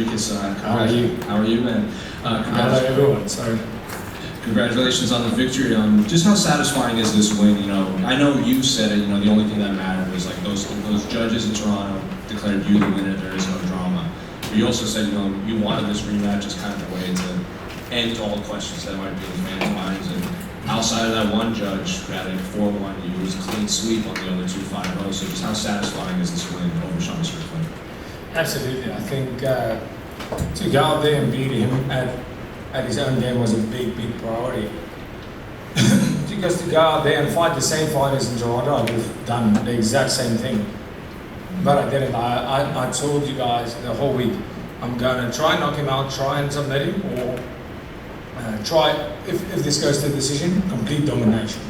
Dricus. How are you? How are you, man? Hello, everyone. Sorry. Congratulations on the victory. Just how satisfying is this win? You know, I know you said it. You know, the only thing that mattered was like those judges in Toronto declared you the winner. There is no drama. But you also said, you know, you wanted this rematch as kind of a way to end all questions that might be in fans' minds. And outside of that one judge who had a 4-1, it was a clean sweep on the other 2 5-0. So just how satisfying is this win over Sean Strickland? Absolutely. I think to go out there and beat him at his own game was a big priority. Because to go out there and fight the same fighters in Toronto, I would have done the exact same thing. But I didn't. I told you guys the whole week, I'm going to try and knock him out, try and submit him, or try, if this goes to decision, complete domination.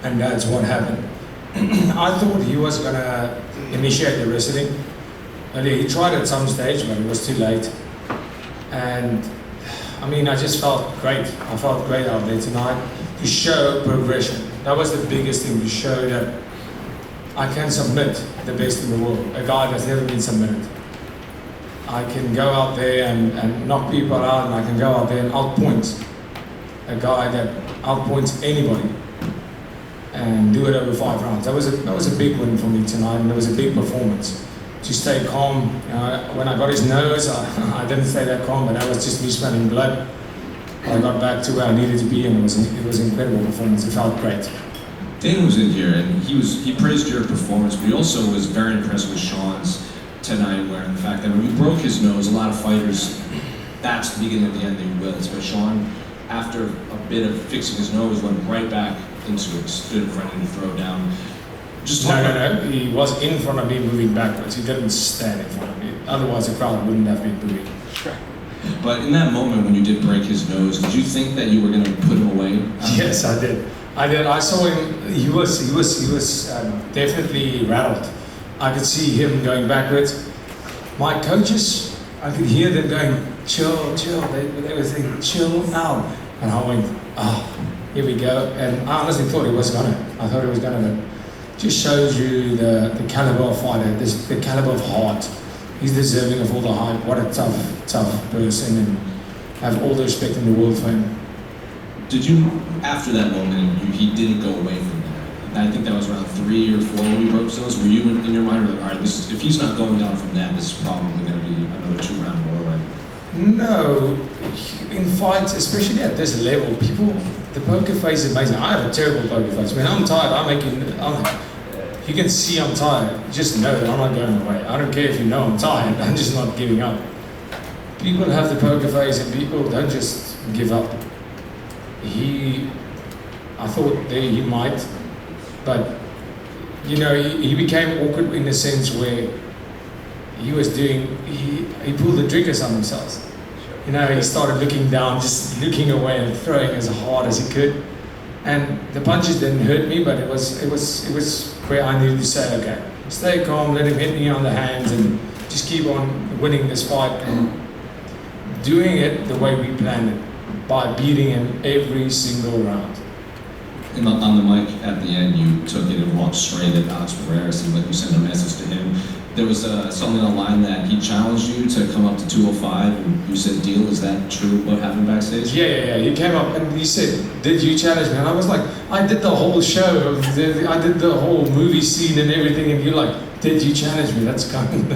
And that's what happened. I thought he was going to initiate the wrestling. And he tried at some stage, but it was too late. And I mean, I just felt great. I felt great out there tonight to show progression. That was the biggest thing, to show that I can submit the best in the world, a guy that's never been submitted. I can go out there and knock people out, and I can go out there and outpoint a guy that outpoints anybody and do it over 5 rounds. That was a big win for me tonight, and it was a big performance. To stay calm. When I got his nose, I didn't stay that calm, but that was just me smelling blood. I got back to where I needed to be, and it was an incredible performance. It felt great. Dana was in here, and he praised your performance, but he also was very impressed with Sean's tonight, where the fact that when you broke his nose, a lot of fighters, that's the beginning of the end, they will. But Sean, after a bit of fixing his nose, went right back into it, stood in front of him to throw down. No. He was in front of me moving backwards. He didn't stand in front of me. Otherwise, the crowd wouldn't have been booing. But in that moment when you did break his nose, did you think that you were going to put him away? Yes, I did. I saw him. He was definitely rattled. I could see him going backwards. My coaches, I could hear them going, chill. They were saying, chill now. And I went, here we go. And I honestly thought he was gonna. I thought he was gonna. Just shows you the caliber of fighter, the caliber of heart. He's deserving of all the hype. What a tough person, and have all the respect in the world for him. Did you, after that moment, he didn't go away from that? I think that was around 3 or 4 when you broke those. Were you in your mind, like, all right, if he's not going down from that, this is probably going to be another 2-round war, right? No, in fights, especially at this level, the poker face is amazing. I have a terrible poker face. When I'm tired, you can see I'm tired. Just know that I'm not going away. I don't care if you know I'm tired. I'm just not giving up. People have the poker face, and people don't just give up. I thought that he might, but you know, he became awkward in the sense where he pulled the Dricus on himself. You know, he started looking down, just looking away and throwing as hard as he could. And the punches didn't hurt me, but it was where I needed to say, okay, stay calm, let him hit me on the hands, and just keep on winning this fight and doing it the way we planned it, by beating him every single round. And on the mic at the end, you took it and walked straight at Alex Pereira, and like you sent a message to him. There was something on the line that he challenged you to come up to 205, and you said, deal, is that true, what happened backstage? Yeah. He came up and he said, did you challenge me? And I was like, I did the whole show, I did the whole movie scene and everything, and you're like, did you challenge me? That's kind of,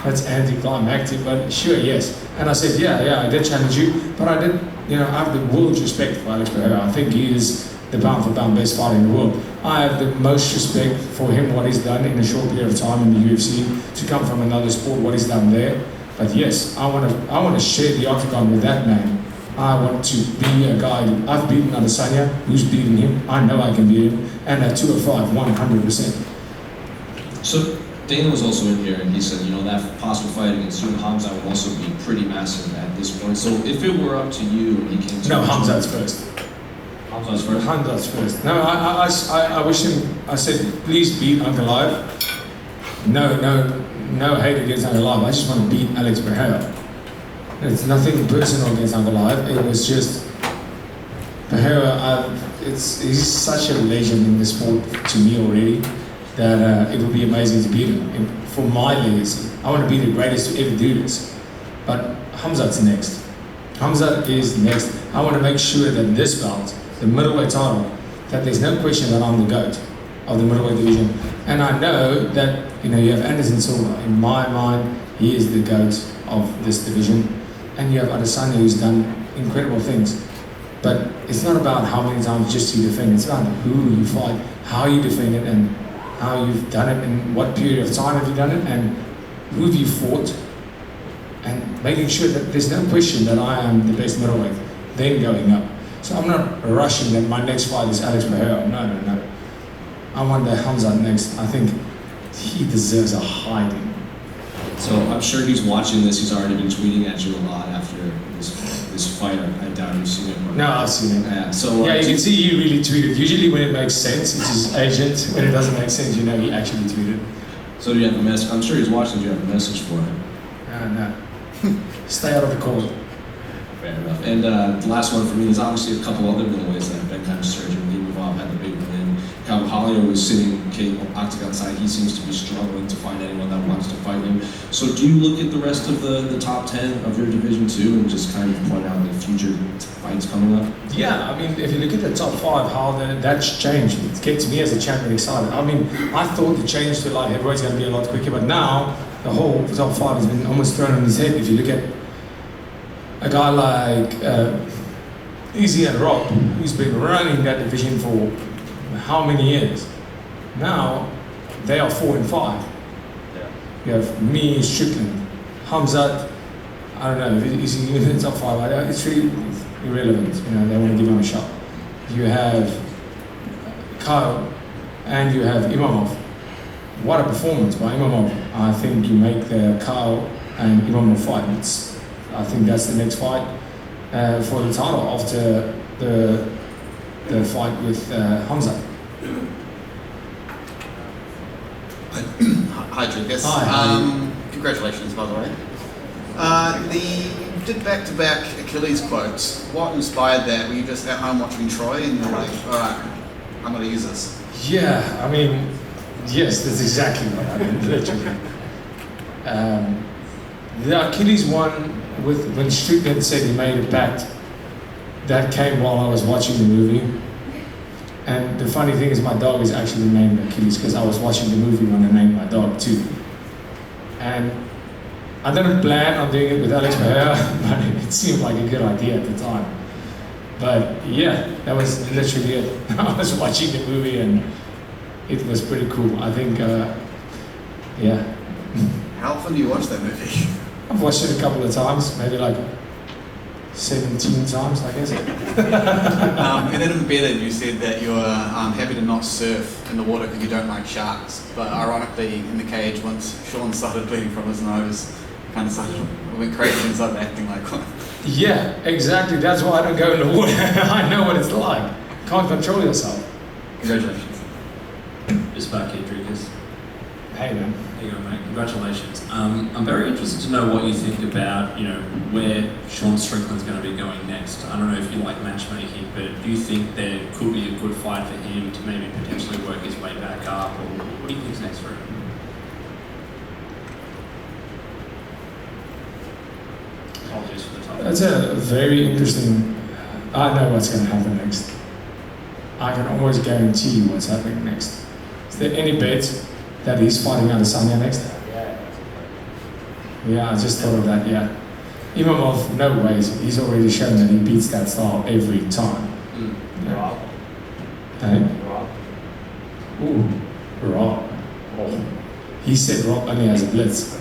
that's anticlimactic, but sure, yes. And I said, yeah, I did challenge you, but I did, I have the world's respect for Alex Pereira. I think he is the pound for pound best fighter in the world. I have the most respect for him, what he's done in a short period of time in the UFC, to come from another sport, what he's done there. But yes, I want to share the octagon with that man. I want to be a guy. I've beaten Adesanya, who's beaten him. I know I can beat him, and at 205, 100%. So Dana was also in here, and he said, that possible fight against you and Hamza would also be pretty massive at this point. So if it were up to you, and he came to Hamza's first. Hamza's first. No, I wish him. I said, please beat Uncle Live. No hate against Uncle Live. I just want to beat Alex Pereira. It's nothing personal against Uncle Live. It was just Pereira. He's such a legend in the sport to me already that it would be amazing to beat him. And for my legacy, I want to be the greatest to ever do this. But Hamzat's next. Hamzat is next. I want to make sure that this belt, the middleweight title, that there's no question that I'm the GOAT of the middleweight division. And I know that, you have Anderson Silva. In my mind, he is the GOAT of this division. And you have Adesanya, who's done incredible things. But it's not about how many times just you defend. It's about who you fight, how you defend it, and how you've done it, and what period of time have you done it, and who have you fought. And making sure that there's no question that I am the best middleweight, then going up. So I'm not rushing that my next fight is Alex Pereira. No. I want the Hamzat next. I think he deserves a hiding. So I'm sure he's watching this. He's already been tweeting at you a lot after this fight. I doubt you've seen it. No, I've seen it. Yeah. So you can see he really tweeted. Usually when it makes sense, it's his agent. When it doesn't make sense, he actually tweeted. So do you have a message? I'm sure he's watching. Do you have a message for him? No. Stay out of the court. Fair enough. And the last one for me is obviously a couple other middleweights that have been kind of surging. Imavov had the big win. Carvalho was sitting octagon side. He seems to be struggling to find anyone that wants to fight him. So do you look at the rest of the top 10 of your division too and just kind of point out the future fights coming up? Yeah, I mean, if you look at the top 5, how that's changed, it gets me as a champion excited. I mean, I thought the change to light heavyweight's going to be a lot quicker, but now the whole top 5 has been almost thrown on his head. If you look at a guy like Izzy and Rob, who's been running that division for how many years? Now they are 4 and 5. Yeah. You have me, Strickland, Hamzat. I don't know. Is he in the top 5? It's really irrelevant. They want to give him a shot. You have Kyle, and you have Imamov. What a performance by Imamov! I think you make the Kyle and Imamov fight. I think that's the next fight for the title after the fight with Hamzat. Hi, Dricus. Hi. Congratulations, by the way. You did back-to-back Achilles quotes. What inspired that? Were you just at home watching Troy and you're like, all right, I'm going to use this? Yeah, I mean, yes, that's exactly what happened, literally. The Achilles one, when Strickland said he made a pact, that came while I was watching the movie. And the funny thing is my dog is actually named Achilles because I was watching the movie when I named my dog too. And I didn't plan on doing it with Alex Pereira, but it seemed like a good idea at the time. But yeah, that was literally it. I was watching the movie and it was pretty cool. I think, yeah. How often do you watch that movie? I've watched it a couple of times, maybe like 17 times, I guess. And then embedded, you said that you're happy to not surf in the water because you don't like sharks. But ironically, in the cage, once Sean started bleeding from his nose, kind of went crazy and started acting like one. Yeah, exactly. That's why I don't go in the water. I know what it's like. Can't control yourself. Congratulations. Just back here, Dricus. Hey, man. There you go, mate. Congratulations. I'm very interested to know what you think about, where Sean Strickland's going to be going next. I don't know if you like matchmaking, but do you think there could be a good fight for him to maybe potentially work his way back up, or what do you think's next for him? Apologies for the title. That's a very interesting. I know what's going to happen next. I can almost guarantee you what's happening next. Is there any bet that he's fighting Adesanya next? Yeah, I just thought of that, yeah. Imamov, no ways. He's already shown that he beats that style every time. Yeah. Hey? Ooh, Rob. Oh. He said Rob only has a blitz.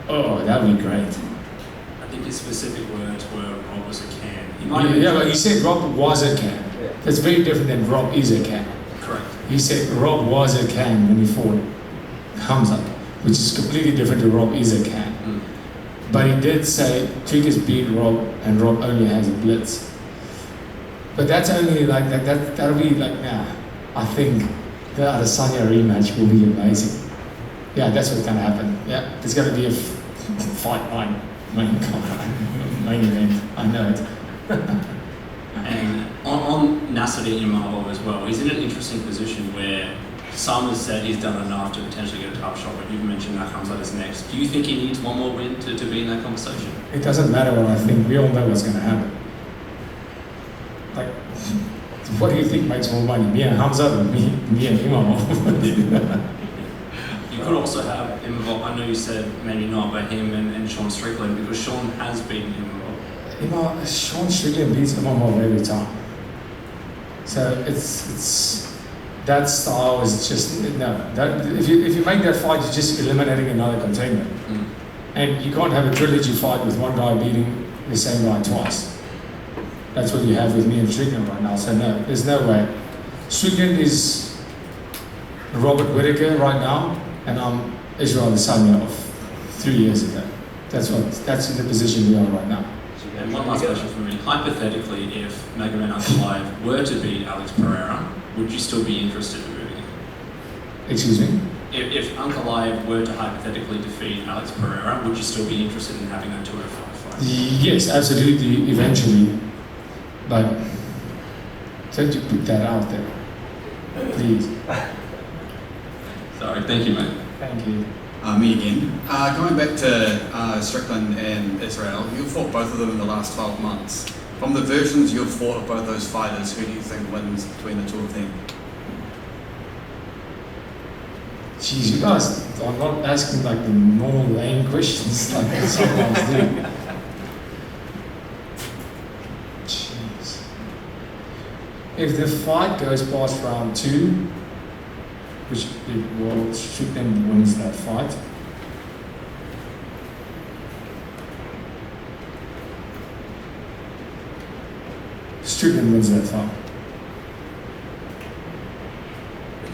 Oh, that would be great. I think his specific words were Rob was a can. Yeah, but he said Rob was a can. That's very different than Rob is a can. Correct. He said Rob was a can when he fought Hamzat, which is completely different to Rob is a can. But he did say Dricus beat Rob and Rob only has a blitz. But that's only like that'll be like, I think the Adesanya rematch will be amazing. Yeah, that's what's gonna happen. Yeah, there's gonna be a fight night main event. I know it. And on Nasser Imavov as well, he's in an interesting position where Summers said he's done enough to potentially get a tough shot, but you've mentioned that Hamzat is next. Do you think he needs one more win to be in that conversation? It doesn't matter what I think. We all know what's going to happen. Like, what do you think makes more money? Me and Hamzat or me and Imam? You could also have Imavov. I know you said maybe not, but him and Sean Strickland, because Sean has beaten Imavov. Sean Strickland beats Imam every time. So it's that style is just no. That if you make that fight, you're just eliminating another contender, and you can't have a trilogy fight with one guy beating the same guy twice. That's what you have with me and Strickland right now. So no, there's no way. Strickland is Robert Whittaker right now, and I'm Israel Adesanya of 3 years ago. That's in the position we are right now. And one last question from me. Hypothetically, if Magomed Ankalaev were to beat Alex Pereira, would you still be interested in moving him? Excuse me? If Ankalaev were to hypothetically defeat Alex Pereira, would you still be interested in having that 205 fight? Yes, absolutely, eventually. But don't you put that out there, please. Sorry, thank you, mate. Thank you. Me again. Going back to Strickland and Israel, you've fought both of them in the last 12 months. From the versions you've fought of both those fighters, who do you think wins between the two of them? Jeez, you guys are not asking like the normal lame questions like I sometimes do. Jeez. If the fight goes past round 2, which it will, Strickland wins that fight. Strickland wins that fight.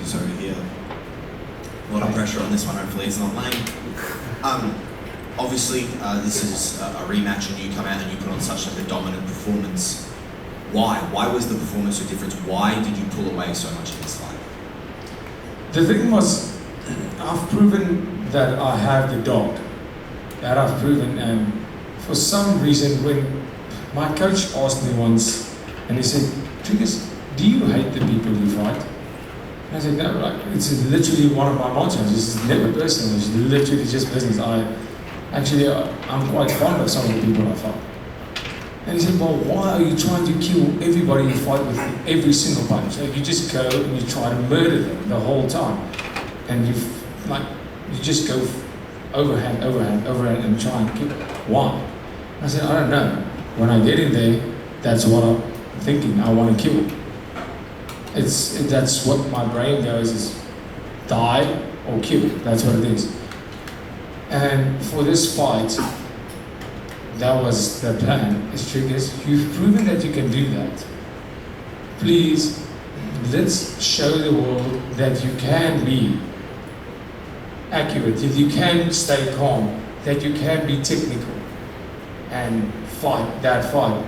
Sorry to hear. A lot of pressure on this one, hopefully it's not lame. Obviously, this is a rematch and you come out and you put on such like a dominant performance. Why? Why was the performance so different? Why did you pull away so much in this fight? The thing was, I've proven that I have the dog. That I've proven, and for some reason, when my coach asked me once, and he said, "Dricus, do you hate the people you fight?" And I said, "No, like it's literally one of my mottos. It's never personal. It's literally just business. I'm quite fond of some of the people I fight." And he said, "Well, why are you trying to kill everybody you fight with every single punch? Like, you just go and you try to murder them the whole time, and you just go overhand, and try and kill. Why?" I said, "I don't know. When I get in there, that's what I'm thinking. I want to kill. That's what my brain goes is die or kill. That's what it is." And for this fight, that was the plan. Dricus, you've proven that you can do that. Please, let's show the world that you can be accurate, that you can stay calm, that you can be technical and fight that fight.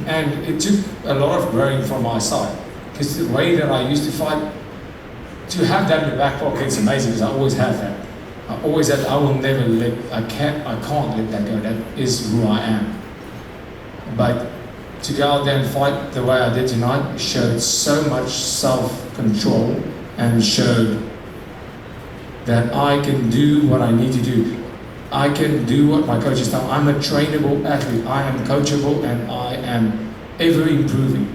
And it took a lot of growing from my side, because the way that I used to fight, to have that in the back pocket is amazing, because I always have that. I will never I can't let that go. That is who I am. But to go out there and fight the way I did tonight showed so much self-control and showed that I can do what I need to do. I can do what my coaches tell me. I'm a trainable athlete. I am coachable, and I am ever improving.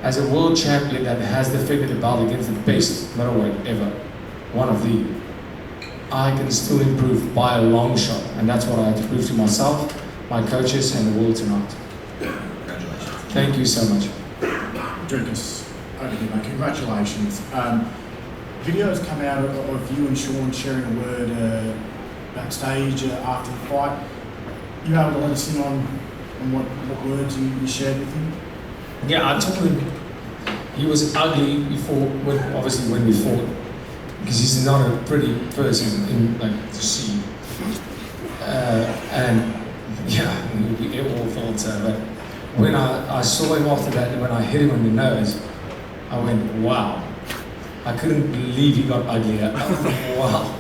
As a world champion that has defended the belt against the best middleweight ever, one of the, I can still improve by a long shot, and that's what I had to prove to myself, my coaches, and the world tonight. Congratulations. Thank you so much. Dricus, over here, mate. Congratulations. Videos come out of you and Sean sharing a word backstage after the fight. You able to let us in on what words you shared with him? Yeah, I told him he was ugly before, obviously when we fought, because he's not a pretty person to see. And yeah, we all thought so. But when I saw him after that, and when I hit him on the nose, I went, wow. I couldn't believe he got uglier. Wow.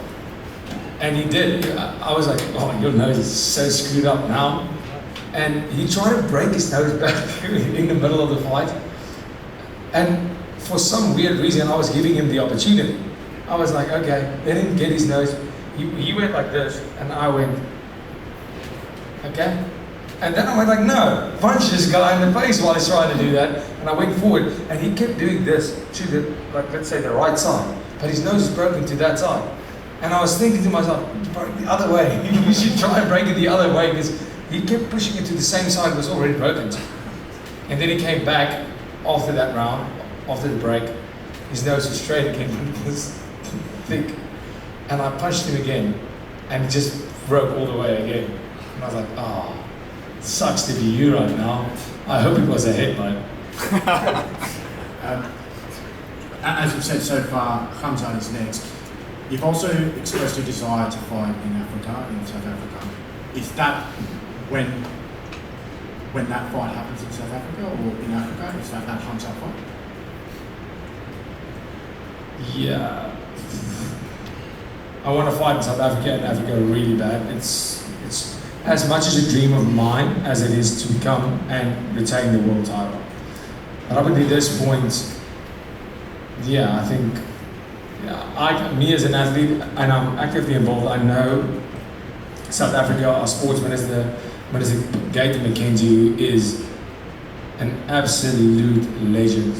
And he did. I was like, oh, your nose is so screwed up now. And he tried to break his nose back in the middle of the fight. And for some weird reason, I was giving him the opportunity. I was like, okay, let him get his nose. He went like this, and I went, okay. And then I went like, no, punch this guy in the face while he's trying to do that. And I went forward, and he kept doing this to the, like, let's say the right side, but his nose is broken to that side. And I was thinking to myself, break the other way. You should try and break it the other way, because he kept pushing it to the same side it was already broken to. And then he came back after that round, after the break. His nose was straight again, this thick. And I punched him again, and it just broke all the way again. And I was like, oh, sucks to be you right now. I hope it was a headbutt. As you've said so far, Khamzat is next. You've also expressed your desire to fight in Africa, in South Africa. Is that when that fight happens in South Africa or in Africa? Is that Khamzat fight? Yeah. I want to fight in South Africa and Africa really bad. It's as much as a dream of mine as it is to come and retain the world title. But up until this point, yeah, I think, me as an athlete, and I'm actively involved, I know South Africa, our sports minister Gator McKenzie, is an absolute legend.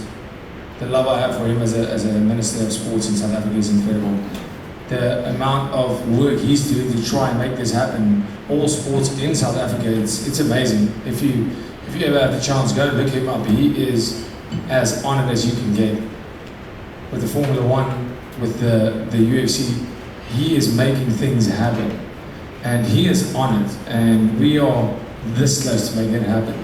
The love I have for him as a minister of sports in South Africa is incredible. The amount of work he's doing to try and make this happen, all sports in South Africa, it's amazing. If you ever have the chance, go look him up. He is as honoured as you can get. With the Formula One, with the UFC, he is making things happen. And he is honoured, and we are this close to making it happen.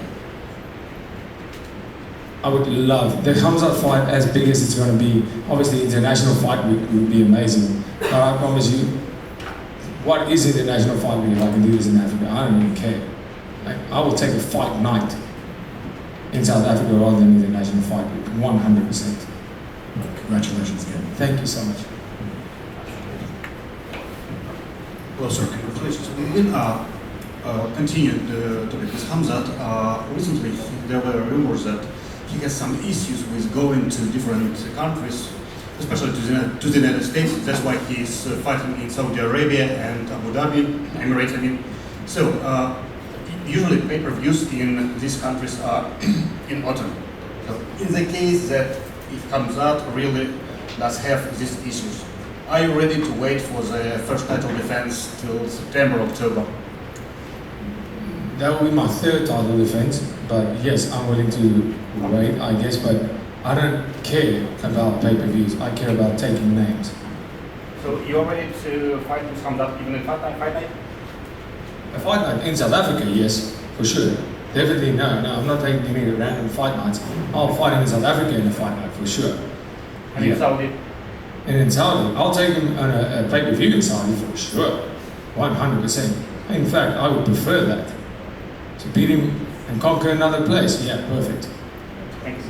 I would love, the Khamzat fight, as big as it's going to be, obviously international fight would be amazing. But I promise you, what is international fight week if I can do this in Africa? I don't even care. Like, I will take a fight night in South Africa rather than international fight week, 100%. Congratulations again. Thank you so much. Hello, sir. Congratulations. We will continue the topic with Khamzat. Recently, there were rumors that he has some issues with going to different countries, especially to the United States. That's why he's fighting in Saudi Arabia and Abu Dhabi, Emirates, I mean. So, usually pay-per-views in these countries are in autumn. So, in the case that if Khamzat really does have these issues, are you ready to wait for the first title defense till September, October? That will be my third title defense, but yes, I'm willing to wait, I guess, but I don't care about pay-per-views. I care about taking names. So you're ready to fight with Khamzat even in fight night? A fight night in South Africa, yes, for sure. Definitely no, I'm not taking any random fight nights. I'll fight in South Africa in a fight night, for sure. And in Saudi? And in Saudi, I'll take him on a pay-per-view in Saudi, for sure, 100%. In fact, I would prefer that. To beat him and conquer another place, yeah, perfect. Thanks.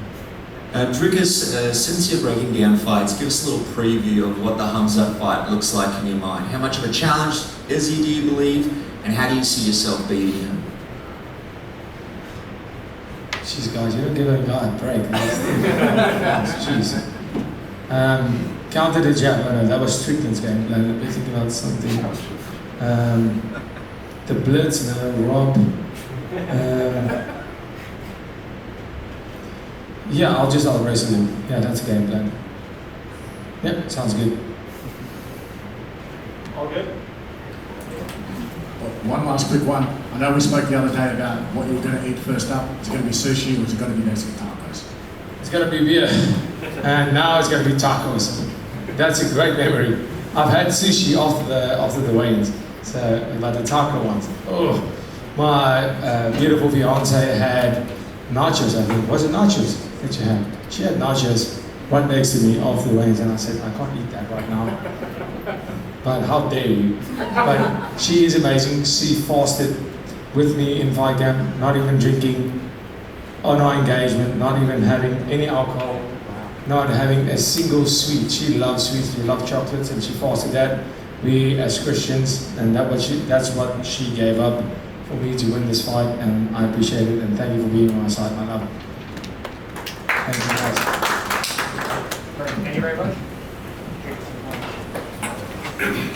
Dricus, since you're breaking down fights, give us a little preview of what the Khamzat fight looks like in your mind. How much of a challenge is he, do you believe, and how do you see yourself beating him? Jeez, guys, you don't give a guy a break. Jeez. Counter the jab, no, that was Strickland's game plan. Let me think about something. The blitz, no, Rob. Yeah, I'll wrestle him. Yeah, that's a game plan. Yep, sounds good. All good? One last quick one. I know we spoke the other day about what you were going to eat first up. Is it going to be sushi or is it going to be Mexican tacos? It's going to be beer. And now it's going to be tacos. That's a great memory. I've had sushi after the weigh-ins. So, like the taco ones. Oh, my beautiful fiance had nachos, I think. Was it nachos that you had? She had nachos right next to me after the weigh-ins, and I said, I can't eat that right now. But how dare you? But she is amazing. She fasted with me in fight camp, not even drinking on our engagement, not even having any alcohol, not having a single sweet. She loves sweets, she loves chocolates, and she fasted that. We as Christians, and that's what she gave up for me to win this fight, and I appreciate it, and thank you for being on my side, my love. Thank you guys. Thank you.